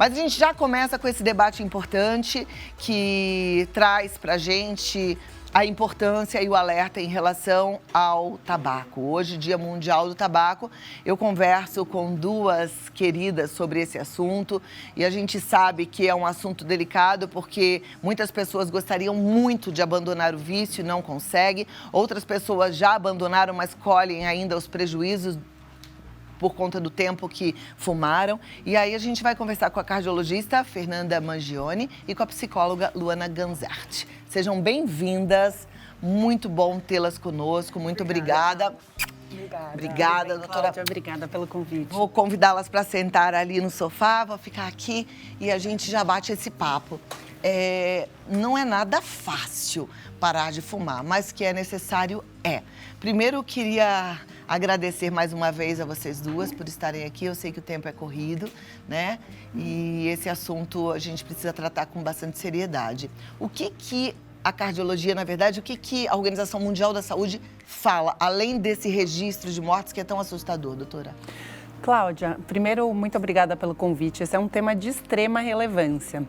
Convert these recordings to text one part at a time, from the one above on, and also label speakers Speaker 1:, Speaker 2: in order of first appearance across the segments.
Speaker 1: Mas a gente já começa com esse debate importante que traz pra gente a importância e o alerta em relação ao tabaco. Hoje, Dia Mundial do Tabaco, eu converso com duas queridas sobre esse assunto e a gente sabe que é um assunto delicado porque muitas pessoas gostariam muito de abandonar o vício e não conseguem. Outras pessoas já abandonaram, mas colhem ainda os prejuízos por conta do tempo que fumaram. E aí a gente vai conversar com a cardiologista Fernanda Mangione e com a psicóloga Luana Ganzert. Sejam bem-vindas, muito bom tê-las conosco, muito obrigada. Obrigada, doutora.
Speaker 2: Cláudia, obrigada pelo convite.
Speaker 1: Vou convidá-las para sentar ali no sofá, vou ficar aqui e a gente já bate esse papo. Não é nada fácil parar de fumar, mas que é necessário é. Primeiro, eu queria agradecer mais uma vez a vocês duas por estarem aqui. Eu sei que o tempo é corrido, né? E esse assunto a gente precisa tratar com bastante seriedade. O que a cardiologia, na verdade, o que a Organização Mundial da Saúde fala, além desse registro de mortes que é tão assustador, doutora?
Speaker 2: Cláudia, primeiro, muito obrigada pelo convite. Esse é um tema de extrema relevância.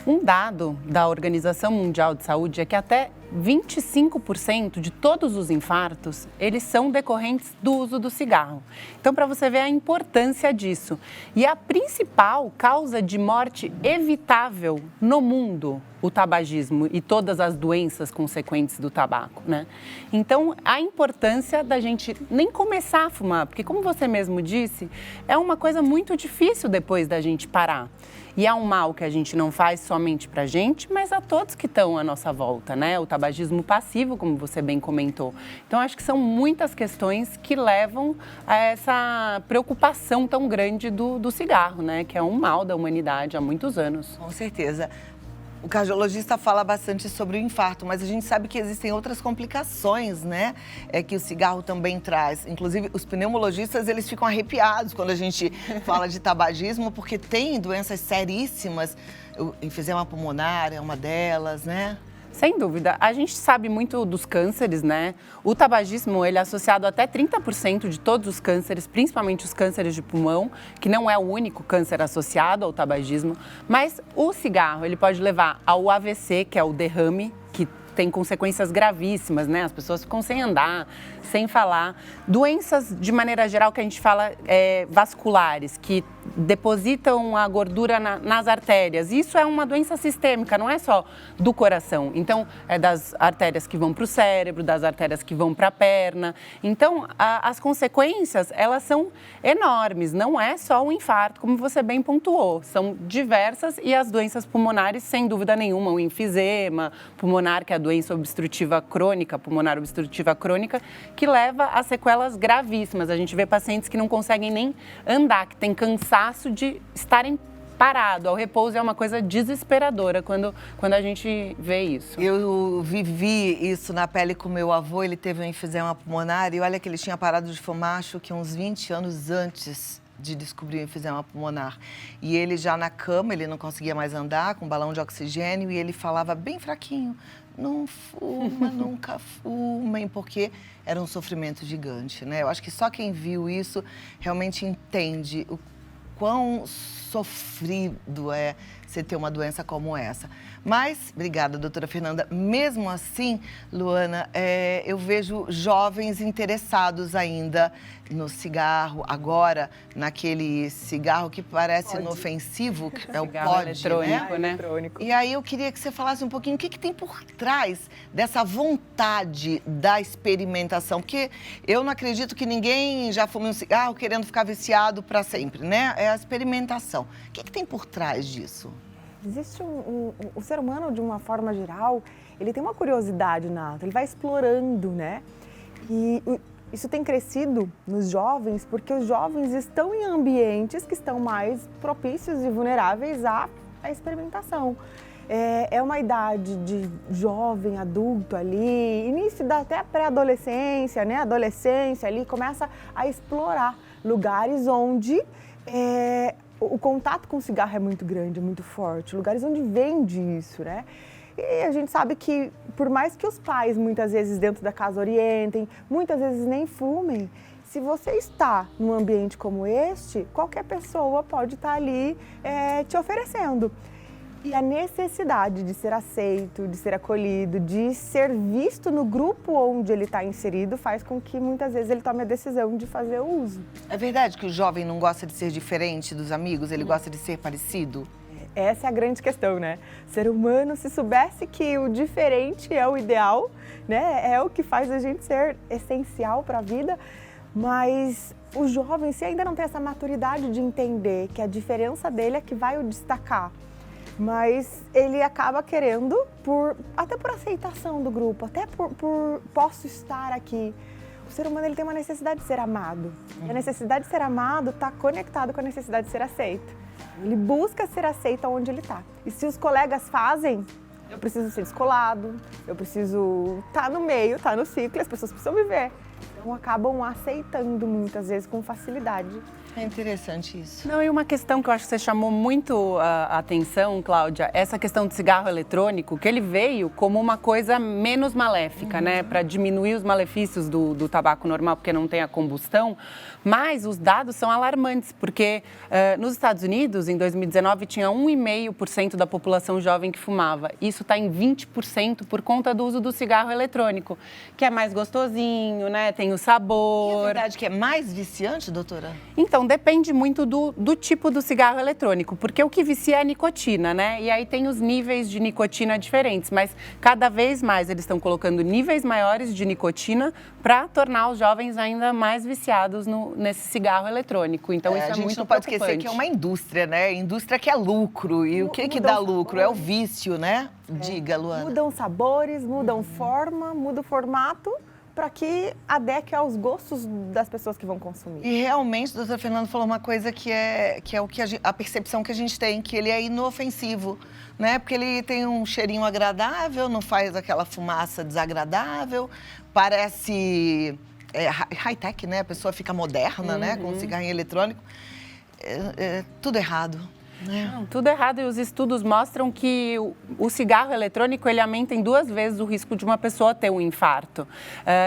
Speaker 2: Um dado da Organização Mundial de Saúde é que até 25% de todos os infartos, eles são decorrentes do uso do cigarro. Então, para você ver a importância disso. E a principal causa de morte evitável no mundo, o tabagismo e todas as doenças consequentes do tabaco, né? Então, a importância da gente nem começar a fumar, porque como você mesmo disse, é uma coisa muito difícil depois da gente parar. E é um mal que a gente não faz somente pra gente, mas a todos que estão à nossa volta, né? O tabagismo passivo, como você bem comentou. Então, acho que são muitas questões que levam a essa preocupação tão grande do cigarro, né? Que é um mal da humanidade há muitos anos.
Speaker 1: Com certeza. O cardiologista fala bastante sobre o infarto, mas a gente sabe que existem outras complicações, né? Que o cigarro também traz. Inclusive, os pneumologistas, eles ficam arrepiados quando a gente fala de tabagismo, porque tem doenças seríssimas. O enfisema pulmonar é uma delas, né?
Speaker 2: Sem dúvida. A gente sabe muito dos cânceres, né? O tabagismo, ele é associado a até 30% de todos os cânceres, principalmente os cânceres de pulmão, que não é o único câncer associado ao tabagismo. Mas o cigarro, ele pode levar ao AVC, que é o derrame, que tem consequências gravíssimas, né? As pessoas ficam sem andar, sem falar. Doenças, de maneira geral, que a gente fala vasculares, que depositam a gordura nas artérias. Isso é uma doença sistêmica, não é só do coração. Então, é das artérias que vão para o cérebro, das artérias que vão para a perna. Então, as consequências, elas são enormes. Não é só um infarto, como você bem pontuou. São diversas e as doenças pulmonares, sem dúvida nenhuma, o enfisema pulmonar, que é a doença obstrutiva crônica, pulmonar obstrutiva crônica, que leva a sequelas gravíssimas. A gente vê pacientes que não conseguem nem andar, que têm cansaço de estarem parados. Ao repouso é uma coisa desesperadora quando a gente vê isso.
Speaker 1: Eu vivi isso na pele com meu avô, ele teve um enfisema pulmonar e olha que ele tinha parado de fumar, acho que uns 20 anos antes de descobrir o enfisema pulmonar. E ele já na cama, ele não conseguia mais andar, com balão de oxigênio, e ele falava bem fraquinho, não fuma, nunca fumem, porque era um sofrimento gigante, né? Eu acho que só quem viu isso realmente entende o quão sofrido é você ter uma doença como essa. Mas, obrigada, doutora Fernanda. Mesmo assim, Luana, eu vejo jovens interessados ainda no cigarro, agora naquele cigarro que parece inofensivo, que é o pod,
Speaker 2: eletrônico, né?
Speaker 1: E aí eu queria que você falasse um pouquinho o que tem por trás dessa vontade da experimentação, porque eu não acredito que ninguém já fume um cigarro querendo ficar viciado para sempre, né? É a experimentação. O que tem por trás disso?
Speaker 3: Existe o ser humano, de uma forma geral, ele tem uma curiosidade nata, ele vai explorando, né? E isso tem crescido nos jovens porque os jovens estão em ambientes que estão mais propícios e vulneráveis à experimentação. É uma idade de jovem, adulto ali, início da até pré-adolescência, né? Adolescência ali, começa a explorar lugares onde o contato com o cigarro é muito grande, muito forte, lugares onde vende isso, né? E a gente sabe que, por mais que os pais, muitas vezes, dentro da casa orientem, muitas vezes nem fumem, se você está num ambiente como este, qualquer pessoa pode estar ali te oferecendo. E a necessidade de ser aceito, de ser acolhido, de ser visto no grupo onde ele está inserido faz com que muitas vezes ele tome a decisão de fazer o uso.
Speaker 1: É verdade que o jovem não gosta de ser diferente dos amigos, ele gosta de ser parecido?
Speaker 3: Essa é a grande questão, né? O ser humano, se soubesse que o diferente é o ideal, né? É o que faz a gente ser essencial para a vida, mas o jovem, se ainda não tem essa maturidade de entender que a diferença dele é que vai o destacar, mas ele acaba querendo, até por aceitação do grupo, até por posso estar aqui. O ser humano ele tem uma necessidade de ser amado. E a necessidade de ser amado está conectado com a necessidade de ser aceito. Ele busca ser aceito onde ele está. E se os colegas fazem, eu preciso ser descolado, eu preciso estar no meio, estar no ciclo, as pessoas precisam me ver. Então acabam aceitando muitas vezes com facilidade.
Speaker 1: É interessante isso.
Speaker 2: Não, e uma questão que eu acho que você chamou muito a atenção, Cláudia, essa questão do cigarro eletrônico, que ele veio como uma coisa menos maléfica, né? Para diminuir os malefícios do tabaco normal, porque não tem a combustão. Mas os dados são alarmantes, porque nos Estados Unidos, em 2019, tinha 1,5% da população jovem que fumava. Isso está em 20% por conta do uso do cigarro eletrônico, que é mais gostosinho, né? Tem o sabor.
Speaker 1: E é verdade que é mais viciante, doutora?
Speaker 2: Então, depende muito do tipo do cigarro eletrônico, porque o que vicia é a nicotina, né? E aí tem os níveis de nicotina diferentes, mas cada vez mais eles estão colocando níveis maiores de nicotina para tornar os jovens ainda mais viciados nesse cigarro eletrônico. Então, isso é muito preocupante.
Speaker 1: A gente não pode esquecer que é uma indústria, né? Indústria que é lucro. E o que dá lucro? É o vício, né? Diga, Luana.
Speaker 3: Mudam sabores, mudam forma, muda o formato, para que adeque aos gostos das pessoas que vão consumir.
Speaker 1: E realmente, o doutor Fernando falou uma coisa que é o que a percepção que a gente tem, que ele é inofensivo, né? Porque ele tem um cheirinho agradável, não faz aquela fumaça desagradável, parece high-tech, né? A pessoa fica moderna, né? Com o cigarrinho eletrônico. Tudo errado.
Speaker 2: Não, tudo errado, e os estudos mostram que o cigarro eletrônico ele aumenta em 2 vezes o risco de uma pessoa ter um infarto.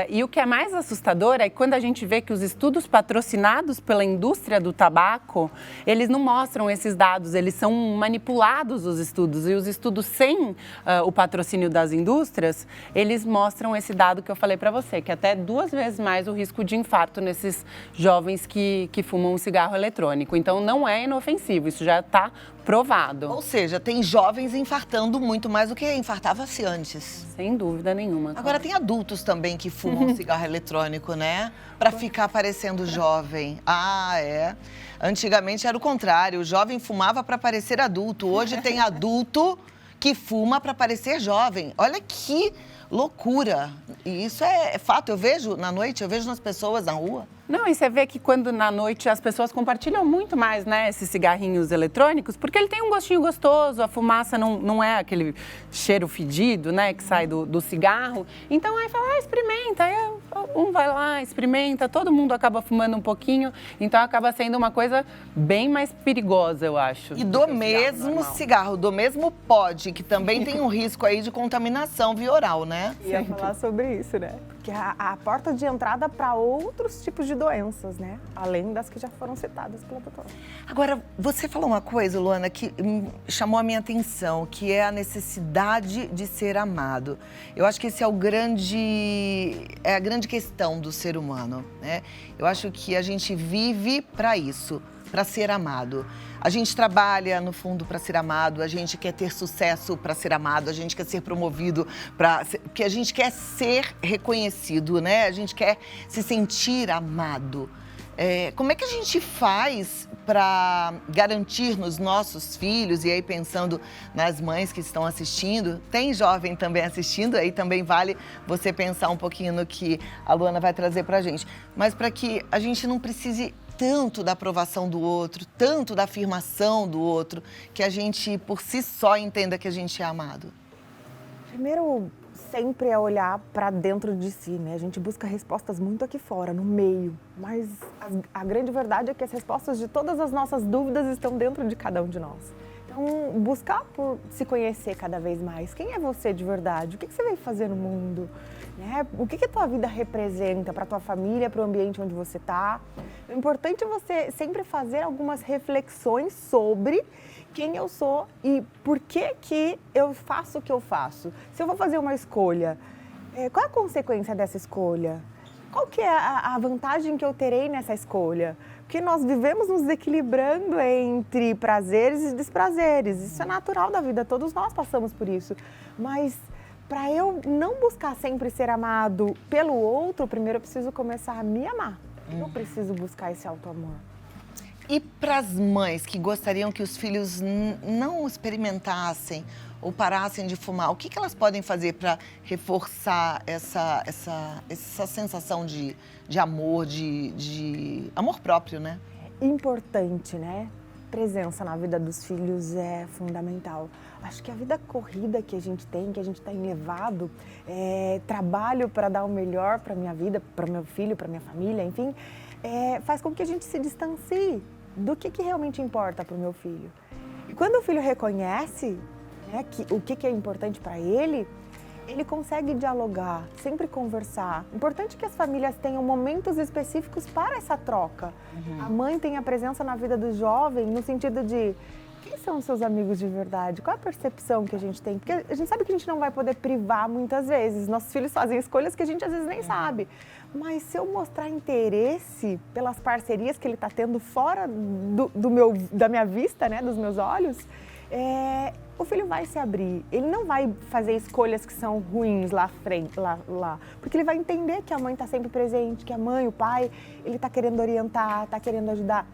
Speaker 2: E o que é mais assustador é quando a gente vê que os estudos patrocinados pela indústria do tabaco, eles não mostram esses dados, eles são manipulados os estudos. E os estudos sem o patrocínio das indústrias, eles mostram esse dado que eu falei para você, que até 2 vezes mais o risco de infarto nesses jovens que fumam um cigarro eletrônico. Então, não é inofensivo, isso já está provado.
Speaker 1: Ou seja, tem jovens infartando muito mais do que infartava-se antes.
Speaker 2: Sem dúvida nenhuma.
Speaker 1: Agora, tem adultos também que fumam cigarro eletrônico, né? Para ficar parecendo jovem. Antigamente era o contrário, o jovem fumava para parecer adulto. Hoje tem adulto que fuma para parecer jovem. Olha que loucura. E isso é fato. Eu vejo na noite, eu vejo nas pessoas na rua.
Speaker 2: Não, e você vê que quando na noite as pessoas compartilham muito mais, né, esses cigarrinhos eletrônicos, porque ele tem um gostinho gostoso, a fumaça não é aquele cheiro fedido, né, que sai do cigarro. Então aí fala, experimenta, aí um vai lá, experimenta, todo mundo acaba fumando um pouquinho, então acaba sendo uma coisa bem mais perigosa, eu acho.
Speaker 1: E do mesmo cigarro, do mesmo pod, que também tem um risco aí de contaminação via oral, né?
Speaker 3: Ia falar sobre isso, né? Porque a porta de entrada para outros tipos de doenças, né? Além das que já foram citadas pela doutora.
Speaker 1: Agora, você falou uma coisa, Luana, que chamou a minha atenção, que é a necessidade de ser amado. Eu acho que esse é a grande questão do ser humano, né? Eu acho que a gente vive para isso, para ser amado. A gente trabalha, no fundo, para ser amado, a gente quer ter sucesso para ser amado, a gente quer ser promovido, porque a gente quer ser reconhecido, né? A gente quer se sentir amado. Como é que a gente faz para garantir nos nossos filhos, e aí pensando nas mães que estão assistindo, tem jovem também assistindo, aí também vale você pensar um pouquinho no que a Luana vai trazer para a gente, mas para que a gente não precise tanto da aprovação do outro, tanto da afirmação do outro, que a gente, por si só, entenda que a gente é amado?
Speaker 3: Primeiro, sempre é olhar para dentro de si, né? A gente busca respostas muito aqui fora, no meio. Mas a grande verdade é que as respostas de todas as nossas dúvidas estão dentro de cada um de nós. Então, buscar por se conhecer cada vez mais. Quem é você de verdade? O que você veio fazer no mundo? Né? O que a tua vida representa para a tua família, para o ambiente onde você está? O importante é você sempre fazer algumas reflexões sobre quem eu sou e por que eu faço o que eu faço. Se eu vou fazer uma escolha, qual é a consequência dessa escolha? Qual que é a vantagem que eu terei nessa escolha? Porque nós vivemos nos equilibrando entre prazeres e desprazeres. Isso é natural da vida, todos nós passamos por isso. Mas para eu não buscar sempre ser amado pelo outro, primeiro eu preciso começar a me amar. Eu preciso buscar esse auto-amor.
Speaker 1: E para as mães que gostariam que os filhos não experimentassem ou parassem de fumar, o que elas podem fazer para reforçar essa sensação de amor, de amor próprio, né?
Speaker 3: Importante, né? Presença na vida dos filhos é fundamental. Acho que a vida corrida que a gente tem, que a gente está enlevado, trabalho para dar o melhor para minha vida, para o meu filho, para minha família, enfim, faz com que a gente se distancie do que realmente importa para o meu filho. E quando o filho reconhece, né, o que é importante para ele consegue dialogar, sempre conversar. Importante que as famílias tenham momentos específicos para essa troca. A mãe tem a presença na vida do jovem no sentido de quem são os seus amigos de verdade? Qual a percepção que a gente tem? Porque a gente sabe que a gente não vai poder privar muitas vezes. Nossos filhos fazem escolhas que a gente às vezes nem sabe. Mas se eu mostrar interesse pelas parcerias que ele está tendo fora da minha vista, né, dos meus olhos, o filho vai se abrir. Ele não vai fazer escolhas que são ruins lá frente, lá. Porque ele vai entender que a mãe está sempre presente, que a mãe, o pai, ele está querendo orientar, está querendo ajudar.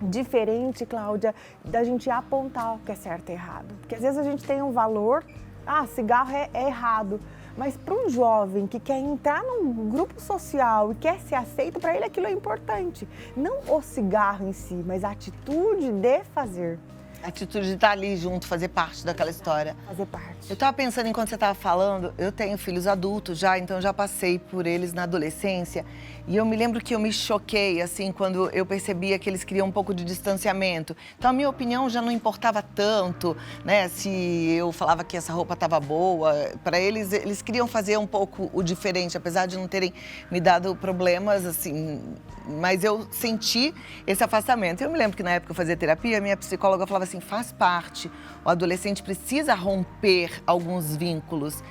Speaker 3: Diferente, Cláudia, da gente apontar o que é certo e errado. Porque às vezes a gente tem um valor, cigarro é errado. Mas para um jovem que quer entrar num grupo social e quer ser aceito, para ele aquilo é importante. Não o cigarro em si, mas a atitude de fazer.
Speaker 1: A atitude de estar ali junto, fazer parte daquela história.
Speaker 3: Fazer parte.
Speaker 1: Eu estava pensando, enquanto você estava falando, eu tenho filhos adultos já, então já passei por eles na adolescência. E eu me lembro que eu me choquei, assim, quando eu percebia que eles queriam um pouco de distanciamento. Então, a minha opinião já não importava tanto, né? Se eu falava que essa roupa estava boa. Para eles, eles queriam fazer um pouco o diferente, apesar de não terem me dado problemas, assim. Mas eu senti esse afastamento. Eu me lembro que na época eu fazia terapia, a minha psicóloga falava assim, faz parte, o adolescente precisa romper alguns vínculos.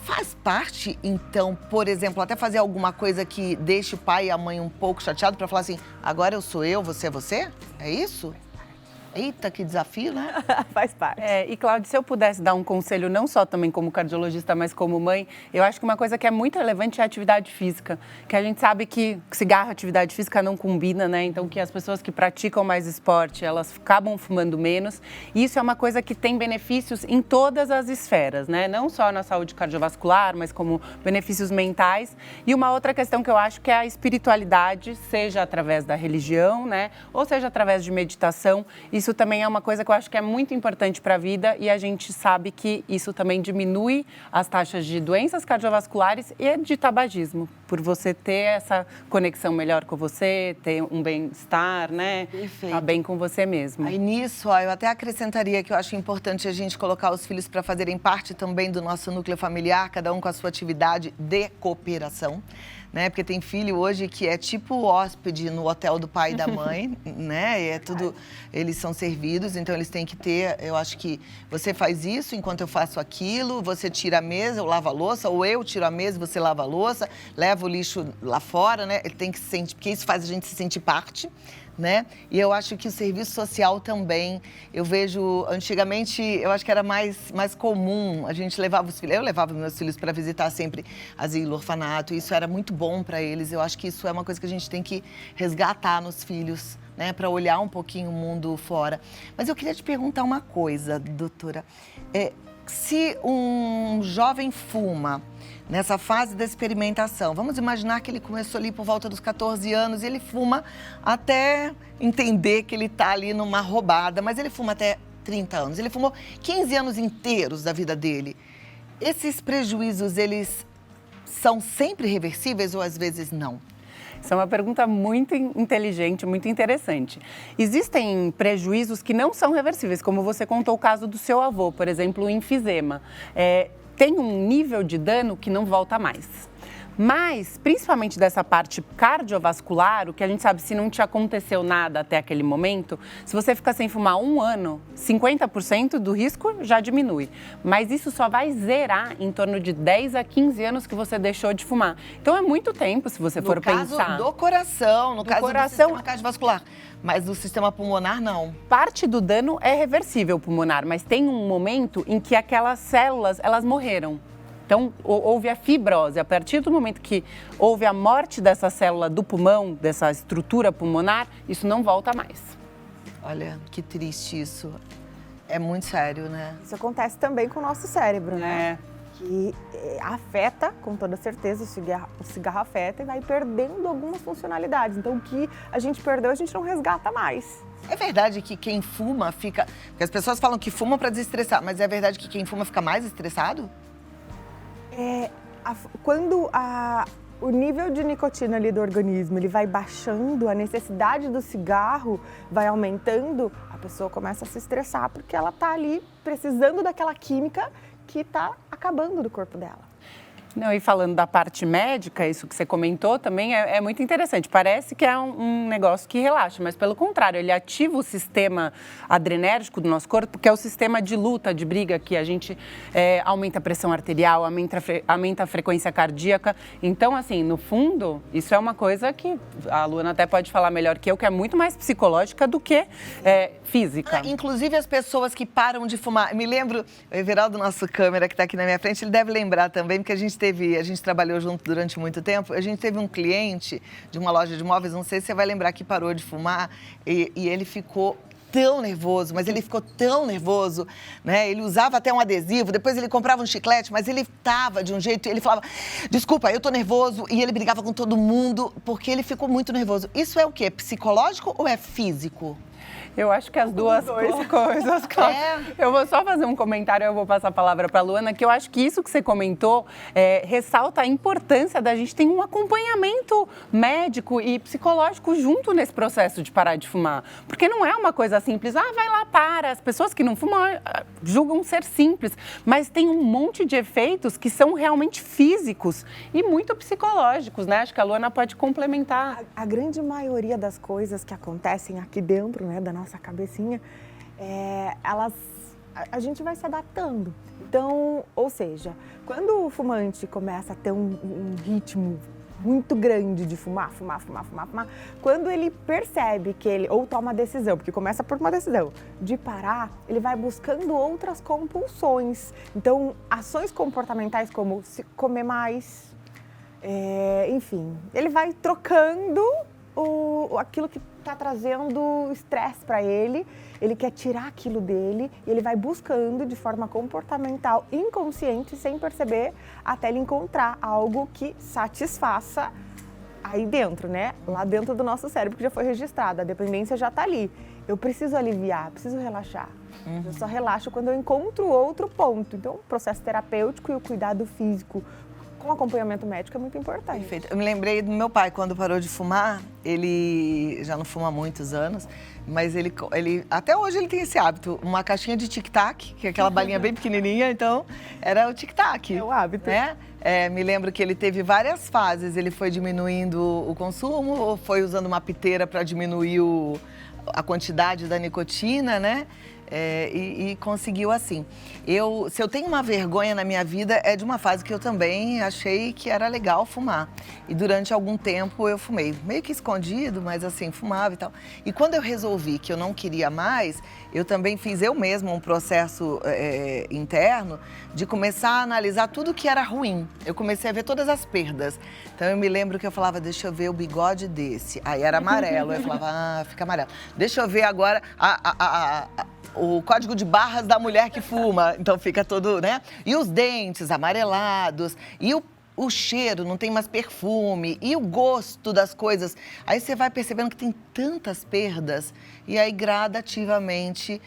Speaker 1: Faz parte, então, por exemplo, até fazer alguma coisa que deixe o pai e a mãe um pouco chateados para falar assim, agora eu sou eu, você é você? É isso? Eita, que desafio, né?
Speaker 3: Faz parte.
Speaker 2: E, Cláudia, se eu pudesse dar um conselho, não só também como cardiologista, mas como mãe, eu acho que uma coisa que é muito relevante é a atividade física. Que a gente sabe que cigarro e atividade física não combina, né? Então, que as pessoas que praticam mais esporte, elas acabam fumando menos. E isso é uma coisa que tem benefícios em todas as esferas, né? Não só na saúde cardiovascular, mas como benefícios mentais. E uma outra questão que eu acho que é a espiritualidade, seja através da religião, né? Ou seja através de meditação. Isso também é uma coisa que eu acho que é muito importante para a vida e a gente sabe que isso também diminui as taxas de doenças cardiovasculares e de tabagismo, por você ter essa conexão melhor com você, ter um bem-estar, né?
Speaker 1: Perfeito.
Speaker 2: Tá bem com você mesmo.
Speaker 1: Aí nisso, eu até acrescentaria que eu acho importante a gente colocar os filhos para fazerem parte também do nosso núcleo familiar, cada um com a sua atividade de cooperação. Né? Porque tem filho hoje que é tipo hóspede no hotel do pai e da mãe, né? E é tudo, eles são servidos, então eles têm que ter, eu acho que você faz isso enquanto eu faço aquilo, você tira a mesa, eu lavo a louça, ou eu tiro a mesa, você lava a louça, leva o lixo lá fora, né? Ele tem que se sentir, porque isso faz a gente se sentir parte. Né? E eu acho que o serviço social também, eu vejo, antigamente, eu acho que era mais comum, a gente levava os filhos, eu levava meus filhos para visitar sempre asilo, orfanato, isso era muito bom para eles, eu acho que isso é uma coisa que a gente tem que resgatar nos filhos, né? Para olhar um pouquinho o mundo fora. Mas eu queria te perguntar uma coisa, doutora, se um jovem fuma, nessa fase da experimentação, vamos imaginar que ele começou ali por volta dos 14 anos e ele fuma até entender que ele está ali numa roubada, mas ele fuma até 30 anos, ele fumou 15 anos inteiros da vida dele. Esses prejuízos, eles são sempre reversíveis ou às vezes não?
Speaker 2: Essa é uma pergunta muito inteligente, muito interessante. Existem prejuízos que não são reversíveis, como você contou o caso do seu avô, por exemplo, o enfisema. Tem um nível de dano que não volta mais. Mas, principalmente dessa parte cardiovascular, o que a gente sabe, se não te aconteceu nada até aquele momento, se você ficar sem fumar 1 ano, 50% do risco já diminui. Mas isso só vai zerar em torno de 10 a 15 anos que você deixou de fumar. Então, é muito tempo, se você for pensar.
Speaker 1: No caso do coração, no caso do sistema cardiovascular. Mas do sistema pulmonar, não.
Speaker 2: Parte do dano é reversível pulmonar, mas tem um momento em que aquelas células, elas morreram. Então, houve a fibrose. A partir do momento que houve a morte dessa célula do pulmão, dessa estrutura pulmonar, isso não volta mais.
Speaker 1: Olha, que triste isso. É muito sério, né?
Speaker 3: Isso acontece também com o nosso cérebro, né? Que afeta, com toda certeza, o cigarro afeta e vai perdendo algumas funcionalidades. Então, o que a gente perdeu, a gente não resgata mais.
Speaker 1: É verdade que quem fuma fica... Porque as pessoas falam que fumam para desestressar, mas é verdade que quem fuma fica mais estressado?
Speaker 3: Quando o nível de nicotina ali do organismo ele vai baixando, a necessidade do cigarro vai aumentando, a pessoa começa a se estressar porque ela está ali precisando daquela química que está acabando do corpo dela.
Speaker 2: Não, e falando da parte médica, isso que você comentou também é muito interessante. Parece que é um negócio que relaxa, mas pelo contrário, ele ativa o sistema adrenérgico do nosso corpo, que é o sistema de luta, de briga, que a gente aumenta a pressão arterial, aumenta a frequência cardíaca. Então, assim, no fundo, isso é uma coisa que a Luana até pode falar melhor que eu, que é muito mais psicológica do que física.
Speaker 1: Inclusive as pessoas que param de fumar. Me lembro, o Everaldo, nosso câmera que está aqui na minha frente, ele deve lembrar também, porque a gente trabalhou junto durante muito tempo, a gente teve um cliente de uma loja de móveis, não sei se você vai lembrar, que parou de fumar e ele ficou tão nervoso, mas ele ficou tão nervoso, né? Ele usava até um adesivo, depois ele comprava um chiclete, mas ele estava de um jeito, ele falava, desculpa, eu tô nervoso, e ele brigava com todo mundo, porque ele ficou muito nervoso. Isso é o quê? Psicológico ou é físico?
Speaker 2: Eu acho que as duas coisas. Eu vou só fazer um comentário, eu vou passar a palavra para a Luana, que eu acho que isso que você comentou ressalta a importância da gente ter um acompanhamento médico e psicológico junto nesse processo de parar de fumar. Porque não é uma coisa simples, vai lá, para. As pessoas que não fumam julgam ser simples, mas tem um monte de efeitos que são realmente físicos e muito psicológicos, né? Acho que a Luana pode complementar.
Speaker 3: A grande maioria das coisas que acontecem aqui dentro, né, da nossa cabecinha, a gente vai se adaptando. Então, ou seja, quando o fumante começa a ter um ritmo muito grande de fumar, quando ele percebe que ele, ou toma a decisão, porque começa por uma decisão, de parar, ele vai buscando outras compulsões. Então, ações comportamentais como comer mais, enfim, ele vai trocando aquilo que está trazendo estresse para ele, ele quer tirar aquilo dele e ele vai buscando de forma comportamental, inconsciente, sem perceber, até ele encontrar algo que satisfaça aí dentro, né? Lá dentro do nosso cérebro, que já foi registrado, a dependência já está ali. Eu preciso aliviar, preciso relaxar. Eu só relaxo quando eu encontro outro ponto. Então, o processo terapêutico e o cuidado físico com acompanhamento médico é muito importante.
Speaker 1: Perfeito. Eu me lembrei do meu pai, quando parou de fumar, ele já não fuma há muitos anos, mas ele até hoje ele tem esse hábito, uma caixinha de tic-tac, que é aquela balinha bem pequenininha, então era o tic-tac.
Speaker 3: É o hábito.
Speaker 1: Né? Me lembro que ele teve várias fases, ele foi diminuindo o consumo, foi usando uma piteira para diminuir a quantidade da nicotina, né? E conseguiu assim. Se eu tenho uma vergonha na minha vida, é de uma fase que eu também achei que era legal fumar. E durante algum tempo eu fumei, meio que escondido, mas assim, fumava e tal. E quando eu resolvi que eu não queria mais, eu também fiz eu mesma um processo interno de começar a analisar tudo que era ruim. Eu comecei a ver todas as perdas. Então eu me lembro que eu falava, deixa eu ver o bigode desse. Aí era amarelo, eu falava, fica amarelo. Deixa eu ver agora o código de barras da mulher que fuma, então fica todo, né? E os dentes amarelados, e o cheiro, não tem mais perfume, e o gosto das coisas. Aí você vai percebendo que tem tantas perdas, e aí gradativamente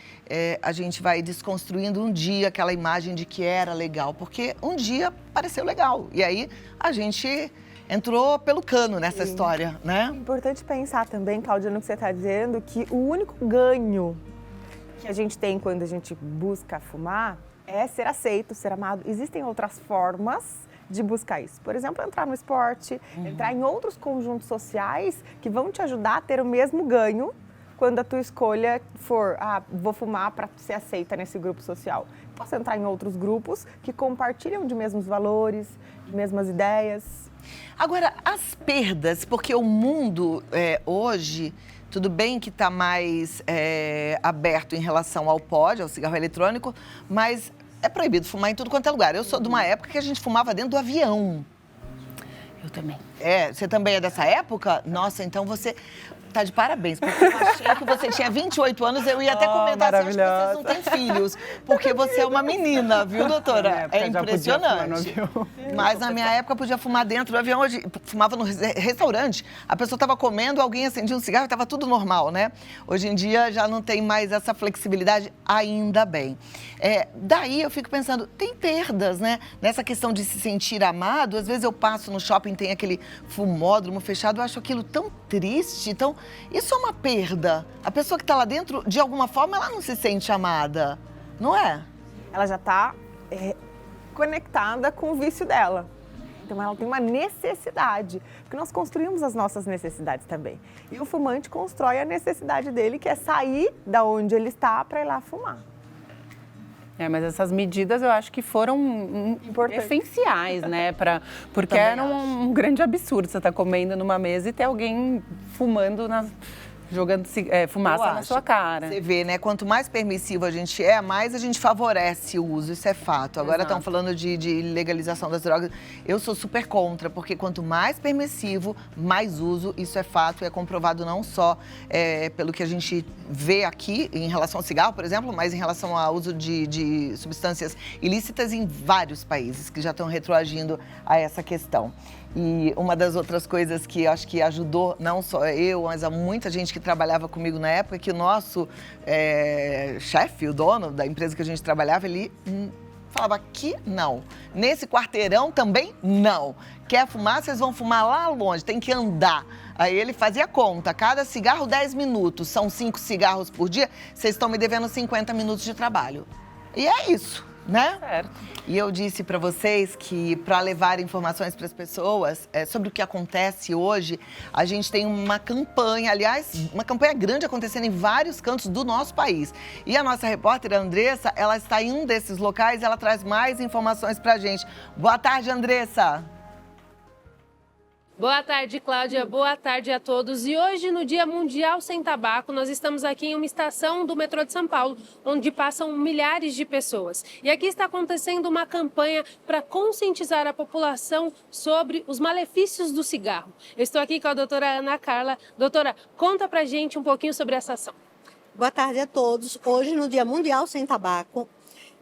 Speaker 1: a gente vai desconstruindo um dia aquela imagem de que era legal, porque um dia pareceu legal, e aí a gente entrou pelo cano nessa história, né?
Speaker 3: É importante pensar também, Cláudia, no que você está dizendo, que o único ganho que a gente tem quando a gente busca fumar é ser aceito, ser amado. Existem outras formas de buscar isso. Por exemplo, entrar no esporte, entrar em outros conjuntos sociais que vão te ajudar a ter o mesmo ganho quando a tua escolha for, vou fumar para ser aceita nesse grupo social. Posso entrar em outros grupos que compartilham de mesmos valores, de mesmas ideias.
Speaker 1: Agora, as perdas, porque o mundo hoje, tudo bem que está mais aberto em relação ao pod, ao cigarro eletrônico, mas é proibido fumar em tudo quanto é lugar. Eu sou de uma época que a gente fumava dentro do avião.
Speaker 2: Eu também.
Speaker 1: Você também é dessa época? Nossa, então você tá de parabéns, porque eu achei que você tinha 28 anos, eu ia até comentar assim, acho que vocês não têm filhos, porque você é uma menina, viu, doutora? É impressionante. Mas na minha época podia fumar dentro do avião, hoje fumava no restaurante, a pessoa estava comendo, alguém acendia um cigarro e estava tudo normal, né? Hoje em dia já não tem mais essa flexibilidade, ainda bem. Daí eu fico pensando, tem perdas, né? Nessa questão de se sentir amado, às vezes eu passo no shopping, tem aquele fumódromo fechado, eu acho aquilo tão triste, tão... Isso é uma perda. A pessoa que está lá dentro, de alguma forma, ela não se sente amada, não é?
Speaker 3: Ela já está conectada com o vício dela. Então, ela tem uma necessidade, porque nós construímos as nossas necessidades também. E o fumante constrói a necessidade dele, que é sair da onde ele está para ir lá fumar.
Speaker 2: Mas essas medidas eu acho que foram essenciais, né? Porque era um grande absurdo você estar comendo numa mesa e ter alguém fumando, jogando fumaça na sua cara.
Speaker 1: Você vê, né? Quanto mais permissivo a gente mais a gente favorece o uso, isso é fato. Agora estão falando de legalização das drogas. Eu sou super contra, porque quanto mais permissivo, mais uso, isso é fato, é comprovado não só pelo que a gente vê aqui em relação ao cigarro, por exemplo, mas em relação ao uso de substâncias ilícitas em vários países que já estão retroagindo a essa questão. E uma das outras coisas que acho que ajudou, não só eu, mas a muita gente que trabalhava comigo na época, que o nosso chefe, o dono da empresa que a gente trabalhava, ele falava que não. Nesse quarteirão também não. Quer fumar, vocês vão fumar lá longe, tem que andar. Aí ele fazia conta, cada cigarro 10 minutos, são 5 cigarros por dia, vocês estão me devendo 50 minutos de trabalho. E é isso, né?
Speaker 2: Certo.
Speaker 1: E eu disse para vocês que para levar informações para as pessoas sobre o que acontece hoje, a gente tem uma campanha, aliás, uma campanha grande acontecendo em vários cantos do nosso país. E a nossa repórter, a Andressa, ela está em um desses locais e ela traz mais informações para a gente. Boa tarde, Andressa.
Speaker 4: Boa tarde, Cláudia. Boa tarde a todos. E hoje, no Dia Mundial Sem Tabaco, nós estamos aqui em uma estação do metrô de São Paulo, onde passam milhares de pessoas. E aqui está acontecendo uma campanha para conscientizar a população sobre os malefícios do cigarro. Eu estou aqui com a doutora Ana Carla. Doutora, conta pra gente um pouquinho sobre essa ação.
Speaker 5: Boa tarde a todos. Hoje, no Dia Mundial Sem Tabaco,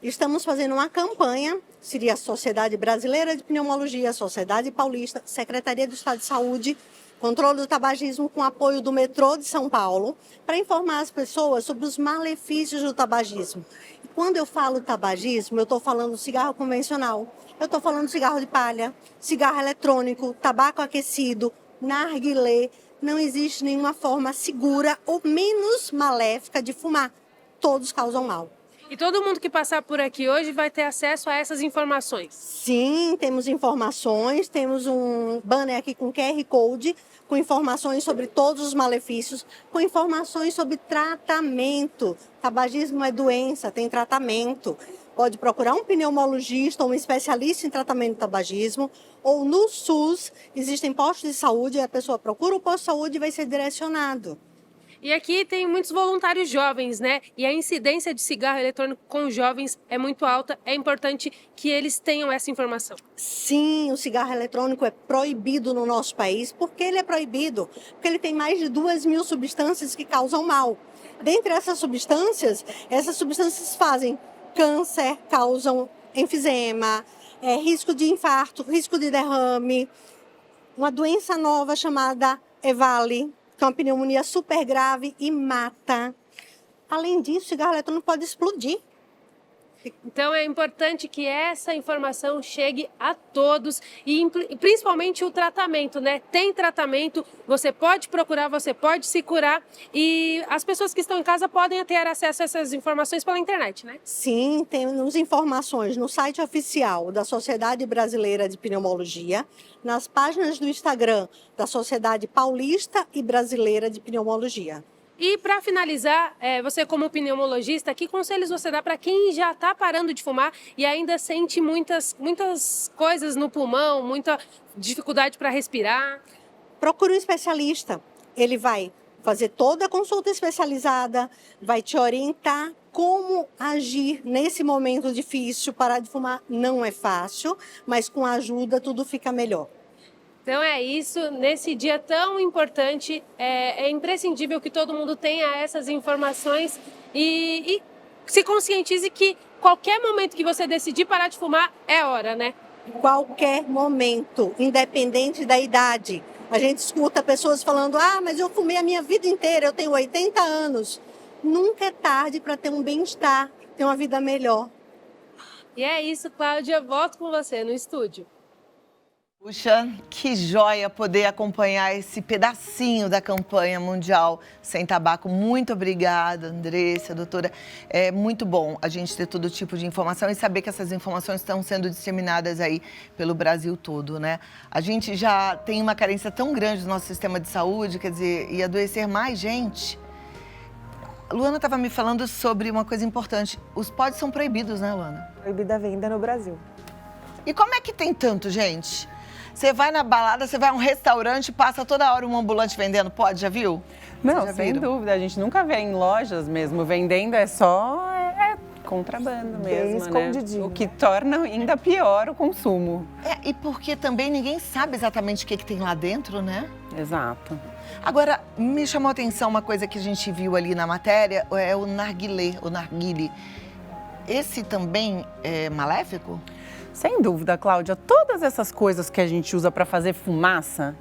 Speaker 5: estamos fazendo uma campanha, seria a Sociedade Brasileira de Pneumologia, Sociedade Paulista, Secretaria do Estado de Saúde, Controle do Tabagismo, com apoio do metrô de São Paulo, para informar as pessoas sobre os malefícios do tabagismo. E quando eu falo tabagismo, eu estou falando cigarro convencional, eu estou falando cigarro de palha, cigarro eletrônico, tabaco aquecido, narguilé. Não existe nenhuma forma segura ou menos maléfica de fumar. Todos causam mal.
Speaker 4: E todo mundo que passar por aqui hoje vai ter acesso a essas informações?
Speaker 5: Sim, temos informações, temos um banner aqui com QR Code, com informações sobre todos os malefícios, com informações sobre tratamento. Tabagismo é doença, tem tratamento. Pode procurar um pneumologista ou um especialista em tratamento de tabagismo, ou no SUS, existem postos de saúde, a pessoa procura o posto de saúde e vai ser direcionado.
Speaker 4: E aqui tem muitos voluntários jovens, né? E a incidência de cigarro eletrônico com jovens é muito alta. É importante que eles tenham essa informação.
Speaker 5: Sim, o cigarro eletrônico é proibido no nosso país. Por que ele é proibido? Porque ele tem mais de 2.000 substâncias que causam mal. Dentre essas substâncias fazem câncer, causam enfisema, risco de infarto, risco de derrame, uma doença nova chamada EVALI, que é uma pneumonia super grave e mata. Além disso, o cigarro eletrônico pode explodir.
Speaker 4: Então é importante que essa informação chegue a todos e principalmente o tratamento, né? Tem tratamento, você pode procurar, você pode se curar e as pessoas que estão em casa podem ter acesso a essas informações pela internet, né?
Speaker 5: Sim, temos informações no site oficial da Sociedade Brasileira de Pneumologia, nas páginas do Instagram da Sociedade Paulista e Brasileira de Pneumologia.
Speaker 4: E para finalizar, você como pneumologista, que conselhos você dá para quem já está parando de fumar e ainda sente muitas coisas no pulmão, muita dificuldade para respirar?
Speaker 5: Procure um especialista. Ele vai fazer toda a consulta especializada, vai te orientar como agir nesse momento difícil. Parar de fumar não é fácil, mas com ajuda tudo fica melhor.
Speaker 4: Então é isso, nesse dia tão importante, é imprescindível que todo mundo tenha essas informações e se conscientize que qualquer momento que você decidir parar de fumar é hora, né?
Speaker 5: Qualquer momento, independente da idade. A gente escuta pessoas falando, mas eu fumei a minha vida inteira, eu tenho 80 anos. Nunca é tarde para ter um bem-estar, ter uma vida melhor.
Speaker 4: E é isso, Cláudia, volto com você no estúdio.
Speaker 1: Puxa, que joia poder acompanhar esse pedacinho da campanha mundial sem tabaco. Muito obrigada, Andressa, doutora. É muito bom a gente ter todo tipo de informação e saber que essas informações estão sendo disseminadas aí pelo Brasil todo, né? A gente já tem uma carência tão grande no nosso sistema de saúde, quer dizer, ia adoecer mais gente. Luana estava me falando sobre uma coisa importante. Os pods são proibidos, né, Luana?
Speaker 3: Proibida a venda no Brasil.
Speaker 1: E como é que tem tanto, gente? Você vai na balada, você vai a um restaurante, passa toda hora um ambulante vendendo pod, já viu?
Speaker 2: Não, sem dúvida. A gente nunca vê em lojas mesmo vendendo, é só contrabando mesmo,
Speaker 3: escondidinho.
Speaker 2: Né? O que torna ainda pior o consumo.
Speaker 1: E porque também ninguém sabe exatamente o que tem lá dentro, né?
Speaker 2: Exato.
Speaker 1: Agora, me chamou a atenção uma coisa que a gente viu ali na matéria, é o narguilé, o narguile. Esse também é maléfico?
Speaker 2: Sem dúvida, Cláudia. Todas essas coisas que a gente usa para fazer fumaça,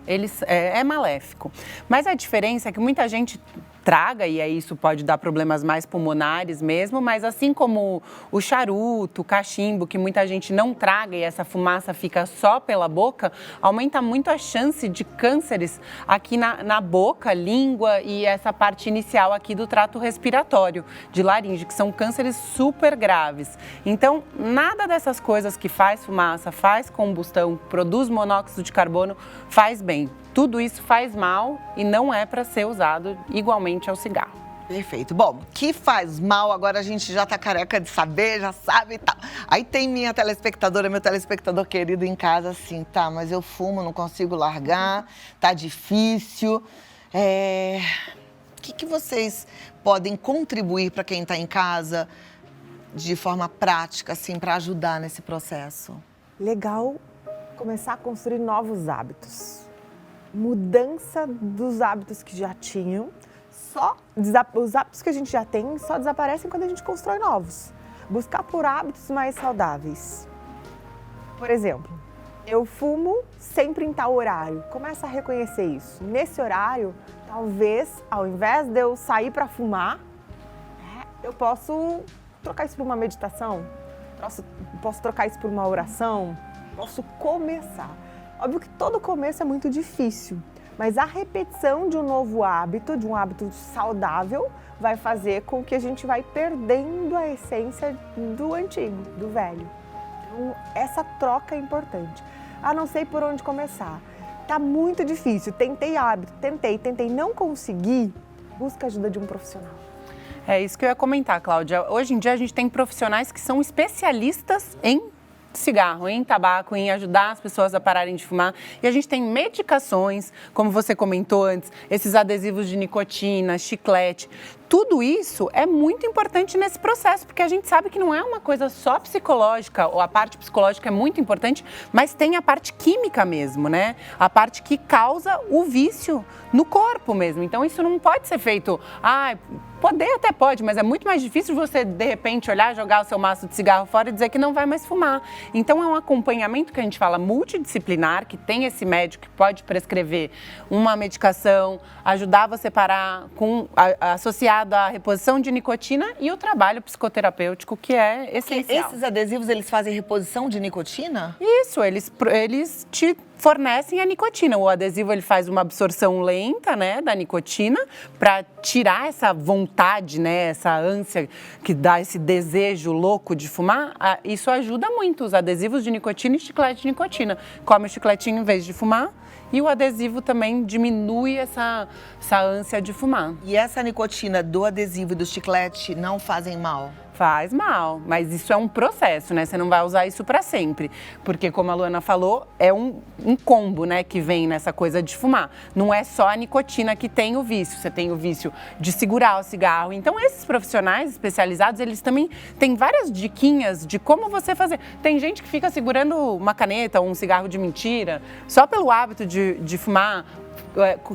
Speaker 2: é maléfico. Mas a diferença é que muita gente traga, e aí isso pode dar problemas mais pulmonares mesmo, mas assim como o charuto, o cachimbo, que muita gente não traga e essa fumaça fica só pela boca, aumenta muito a chance de cânceres aqui na boca, língua e essa parte inicial aqui do trato respiratório, de laringe, que são cânceres super graves. Então, nada dessas coisas que faz fumaça, faz combustão, produz monóxido de carbono, faz bem. Tudo isso faz mal e não é para ser usado igualmente ao cigarro.
Speaker 1: Perfeito. Bom, que faz mal, agora a gente já tá careca de saber, já sabe e tal. Aí tem minha telespectadora, meu telespectador querido em casa assim, tá, mas eu fumo, não consigo largar, tá difícil. O que vocês podem contribuir para quem está em casa de forma prática, assim, para ajudar nesse processo?
Speaker 3: Legal começar a construir novos hábitos. Mudança dos hábitos que já tinham. Os hábitos que a gente já tem só desaparecem quando a gente constrói novos. Buscar por hábitos mais saudáveis. Por exemplo, eu fumo sempre em tal horário. Começa a reconhecer isso. Nesse horário, talvez, ao invés de eu sair para fumar, eu posso trocar isso por uma meditação, posso trocar isso por uma oração, posso começar. Óbvio que todo começo é muito difícil, mas a repetição de um novo hábito, de um hábito saudável, vai fazer com que a gente vai perdendo a essência do antigo, do velho. Então, essa troca é importante. Não sei por onde começar. Tá muito difícil, tentei hábito, tentei, não consegui, busca a ajuda de um profissional.
Speaker 2: É isso que eu ia comentar, Cláudia. Hoje em dia a gente tem profissionais que são especialistas em cigarro, em tabaco, em ajudar as pessoas a pararem de fumar. E a gente tem medicações, como você comentou antes, esses adesivos de nicotina, chiclete. Tudo isso é muito importante nesse processo, porque a gente sabe que não é uma coisa só psicológica, ou a parte psicológica é muito importante, mas tem a parte química mesmo, né? A parte que causa o vício no corpo mesmo. Então isso não pode ser feito, poder até pode, mas é muito mais difícil você, de repente, olhar, jogar o seu maço de cigarro fora e dizer que não vai mais fumar. Então é um acompanhamento que a gente fala multidisciplinar, que tem esse médico que pode prescrever uma medicação, ajudar você a parar associado associado à reposição de nicotina e o trabalho psicoterapêutico, que é essencial.
Speaker 1: Esses adesivos, eles fazem reposição de nicotina?
Speaker 2: Isso, eles te fornecem a nicotina. O adesivo ele faz uma absorção lenta, né, da nicotina para tirar essa vontade, né, essa ânsia que dá esse desejo louco de fumar. Isso ajuda muito os adesivos de nicotina e chiclete de nicotina. Come o chicletinho em vez de fumar. E o adesivo também diminui essa ânsia de fumar.
Speaker 1: E essa nicotina do adesivo e do chiclete não fazem mal?
Speaker 2: Faz mal, mas isso é um processo, né? Você não vai usar isso para sempre. Porque, como a Luana falou, é um combo, né, que vem nessa coisa de fumar. Não é só a nicotina que tem o vício, você tem o vício de segurar o cigarro. Então, esses profissionais especializados, eles também têm várias diquinhas de como você fazer. Tem gente que fica segurando uma caneta ou um cigarro de mentira, só pelo hábito de fumar,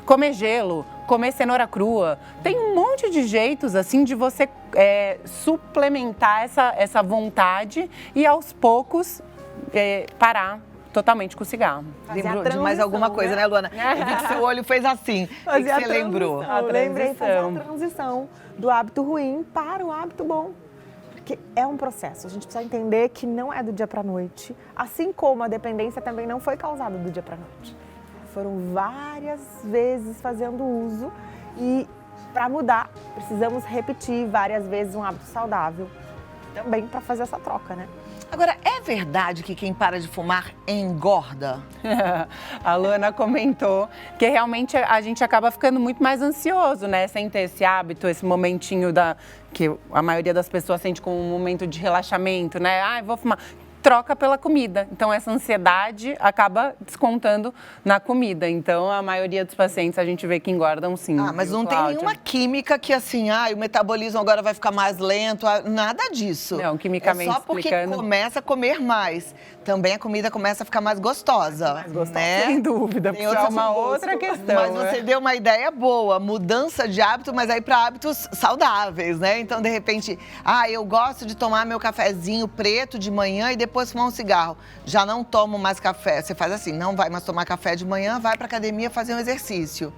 Speaker 2: comer gelo, comer cenoura crua. Tem um monte de jeitos, assim, de você suplementar essa vontade e, aos poucos, parar totalmente com o cigarro.
Speaker 1: Lembrou de mais alguma coisa, né, Luana? Eu vi que seu olho fez assim. O que você lembrou?
Speaker 3: Eu lembrei de fazer a transição do hábito ruim para o hábito bom. Porque é um processo. A gente precisa entender que não é do dia para a noite. Assim como a dependência também não foi causada do dia para a noite. Foram várias vezes fazendo uso e para mudar precisamos repetir várias vezes um hábito saudável também para fazer essa troca, né?
Speaker 1: Agora, é verdade que quem para de fumar engorda?
Speaker 2: A Luana comentou que realmente a gente acaba ficando muito mais ansioso, né? Sem ter esse hábito, esse momentinho que a maioria das pessoas sente como um momento de relaxamento, né? Ah, vou fumar. Troca pela comida. Então, essa ansiedade acaba descontando na comida. Então, a maioria dos pacientes a gente vê que engordam sim.
Speaker 1: Ah, mas não tem
Speaker 2: Cláudia?
Speaker 1: nenhuma química que assim, o metabolismo agora vai ficar mais lento, nada disso.
Speaker 2: Não, quimicamente
Speaker 1: é só porque
Speaker 2: explicando.
Speaker 1: começa a comer mais. Também a comida começa a ficar mais gostosa, né?
Speaker 2: Sem dúvida,
Speaker 1: Tem
Speaker 2: porque é
Speaker 1: outro
Speaker 2: uma
Speaker 1: gosto.
Speaker 2: outra questão.
Speaker 1: Mas
Speaker 2: né?
Speaker 1: você deu uma ideia boa, mudança de hábito, mas aí para hábitos saudáveis, né? Então, de repente, eu gosto de tomar meu cafezinho preto de manhã e depois fumar um cigarro. Já não tomo mais café. Você faz assim, não vai mais tomar café de manhã, vai para academia fazer um exercício.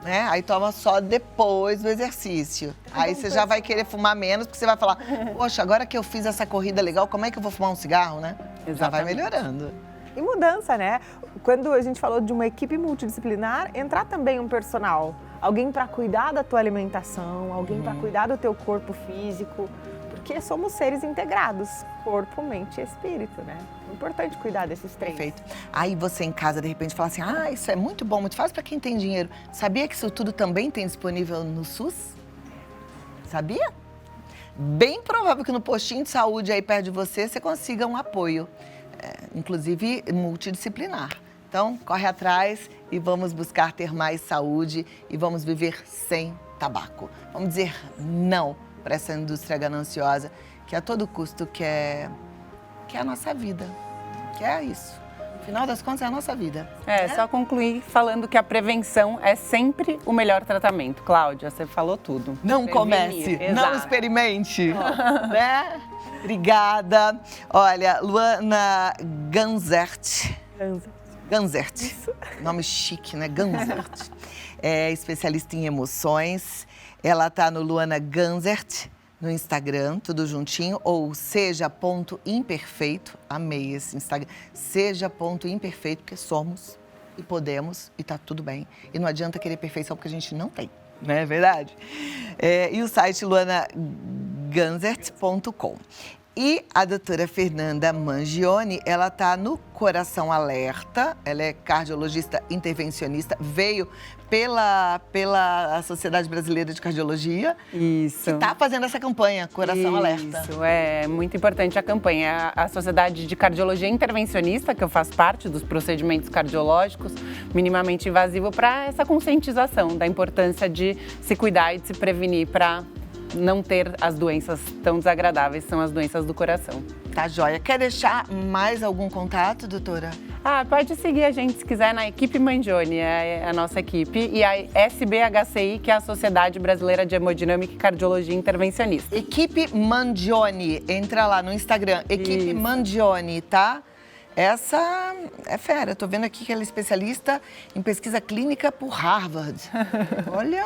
Speaker 1: Né? Aí toma só depois do exercício. Aí você já vai querer fumar menos, porque você vai falar, poxa, agora que eu fiz essa corrida legal, como é que eu vou fumar um cigarro, né?
Speaker 2: Exatamente.
Speaker 1: Já vai melhorando.
Speaker 3: E mudança, né? Quando a gente falou de uma equipe multidisciplinar, entrar também um personal. Alguém para cuidar da tua alimentação, alguém para cuidar do teu corpo físico. Porque somos seres integrados, corpo, mente e espírito, né? É importante cuidar desses três.
Speaker 1: Perfeito. Aí você em casa, de repente, fala assim, isso é muito bom, muito fácil para quem tem dinheiro. Sabia que isso tudo também tem disponível no SUS? Sabia? Bem provável que no postinho de saúde aí perto de você consiga um apoio, inclusive multidisciplinar. Então, corre atrás e vamos buscar ter mais saúde e vamos viver sem tabaco. Vamos dizer não para essa indústria gananciosa que a todo custo quer a nossa vida, que é isso. No final das contas, é a nossa vida.
Speaker 2: Só concluir falando que a prevenção é sempre o melhor tratamento. Cláudia, você falou tudo.
Speaker 1: Não comece, não experimente, né? Obrigada. Olha, Luana Ganzert. Nome chique, né? Ganzert. É especialista em emoções. Ela tá no Luana Ganzert no Instagram, tudo juntinho, ou seja.imperfeito. Amei esse Instagram. Seja.imperfeito, porque somos e podemos e tá tudo bem. E não adianta querer perfeição porque a gente não tem, não é verdade? E o site luanaganzert.com. E a doutora Fernanda Mangione, ela está no Coração Alerta, ela é cardiologista intervencionista, veio pela Sociedade Brasileira de Cardiologia.
Speaker 2: Isso.
Speaker 1: Que está fazendo essa campanha, Coração Alerta.
Speaker 2: Isso, é muito importante a campanha. A Sociedade de Cardiologia Intervencionista, que eu faço parte dos procedimentos cardiológicos minimamente invasivos, para essa conscientização da importância de se cuidar e de se prevenir para não ter as doenças tão desagradáveis, são as doenças do coração.
Speaker 1: Tá joia. Quer deixar mais algum contato, doutora?
Speaker 2: Pode seguir a gente se quiser na Equipe Mangione, é a nossa equipe, e a SBHCI, que é a Sociedade Brasileira de Hemodinâmica e Cardiologia Intervencionista.
Speaker 1: Equipe Mangione, entra lá no Instagram, Equipe Mangione, tá? Essa é fera, tô vendo aqui que ela é especialista em pesquisa clínica por Harvard. Olha...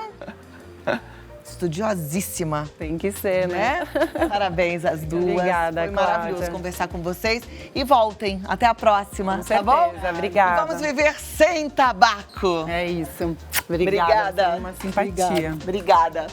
Speaker 1: Estudiosíssima.
Speaker 2: Tem que ser, né?
Speaker 1: Parabéns às duas.
Speaker 2: Obrigada,
Speaker 1: Foi maravilhoso
Speaker 2: Cláudia.
Speaker 1: conversar com vocês. E voltem. Até a próxima,
Speaker 2: Com
Speaker 1: tá bom?
Speaker 2: certeza, obrigada.
Speaker 1: E vamos viver sem tabaco.
Speaker 2: É isso. Obrigada. Foi uma simpatia.
Speaker 1: Obrigada.